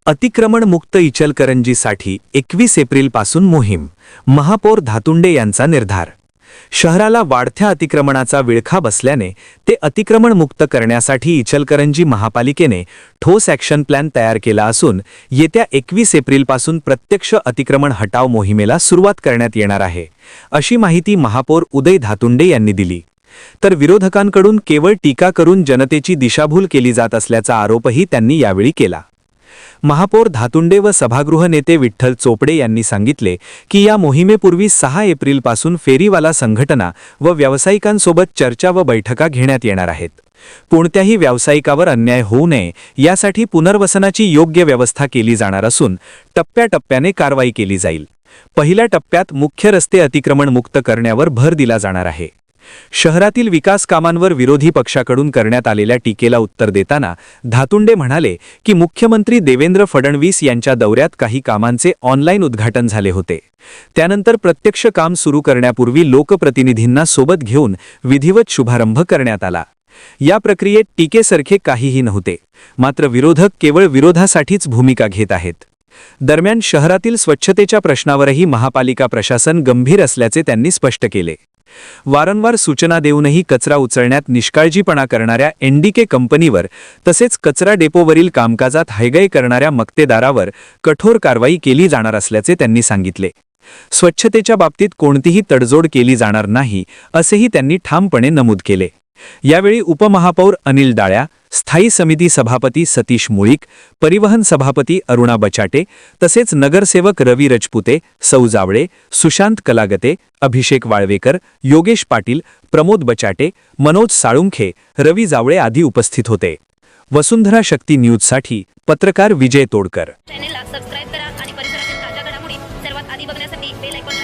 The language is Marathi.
अतिक्रमणमुक्त इचलकरंजीसाठी 21 एप्रिलपासून मोहीम. महापौर धातुंडे यांचा निर्धार. शहराला वाढत्या अतिक्रमणाचा विळखा बसल्याने ते अतिक्रमणमुक्त करण्यासाठी इचलकरंजी महापालिकेने ठोस ॲक्शन प्लॅन तयार केला असून येत्या 21 एप्रिलपासून प्रत्यक्ष अतिक्रमण हटाव मोहिमेला सुरुवात करण्यात येणार आहे, अशी माहिती महापौर उदय धातुंडे यांनी दिली. तर विरोधकांकडून केवळ टीका करून जनतेची दिशाभूल केली जात असल्याचा आरोपही त्यांनी यावेळी केला. महापौर धातुंडे व सभागृह नेते विठ्ठल चोपडे यांनी सांगितले की या मोहिमेपूर्वी 6 एप्रिलपासून फेरीवाला संघटना व व्यावसायिकांसोबत चर्चा व बैठका घेण्यात येणार आहेत. कोणत्याही व्यावसायिकावर अन्याय होऊ नये यासाठी पुनर्वसनाची योग्य व्यवस्था केली जाणार असून टप्प्याटप्प्याने कारवाई केली जाईल. पहिल्या टप्प्यात मुख्य रस्ते अतिक्रमण मुक्त करण्यावर भर दिला जाणार आहे. शहरातील विकास कामांवर विरोधी पक्षाकडून करण्यात आलेल्या टीकेला उत्तर देताना धातुंडे म्हणाले की मुख्यमंत्री देवेंद्र फडणवीस यांच्या दौऱ्यात काही कामांचे ऑनलाईन उद्घाटन झाले होते. त्यानंतर प्रत्यक्ष काम सुरू करण्यापूर्वी लोकप्रतिनिधींना सोबत घेऊन विधिवत शुभारंभ करण्यात आला. या प्रक्रियेत टीकेसारखे काहीही नव्हते. मात्र विरोधक केवळ विरोधासाठीच भूमिका घेत आहेत. दरम्यान शहरातील स्वच्छतेच्या प्रश्नावरही महापालिका प्रशासन गंभीर असल्याचे त्यांनी स्पष्ट केले. वारंवार सूचना देऊनही कचरा उचलण्यात निष्काळजीपणा करणाऱ्या एनडीके कंपनीवर तसेच कचरा डेपोवरील कामकाजात हयगय करणाऱ्या मक्तेदारावर कठोर कारवाई केली जाणार असल्याचे त्यांनी सांगितले. स्वच्छतेच्या बाबतीत कोणतीही तडजोड केली जाणार नाही, असेही त्यांनी ठामपणे नमूद केले. यावेळी उपमहापौर अनिल डाळ्या, स्थायी समिती सभापती सतीश मुळीक, परिवहन सभापती अरुणा बचाटे तसेच नगरसेवक रवी रजपुते, सौ जावळे, सुशांत कलागते, अभिषेक वाळवेकर, योगेश पाटील, प्रमोद बचाटे, मनोज साळुंखे, रवी जावळे आदी उपस्थित होते. वसुंधरा शक्ती न्यूजसाठी पत्रकार विजय तोडकर. चॅनलला सबस्क्राइब करा आणि परिसरातील ताज्या घडामोडी सर्वात आधी बघण्यासाठी बेल आयकॉन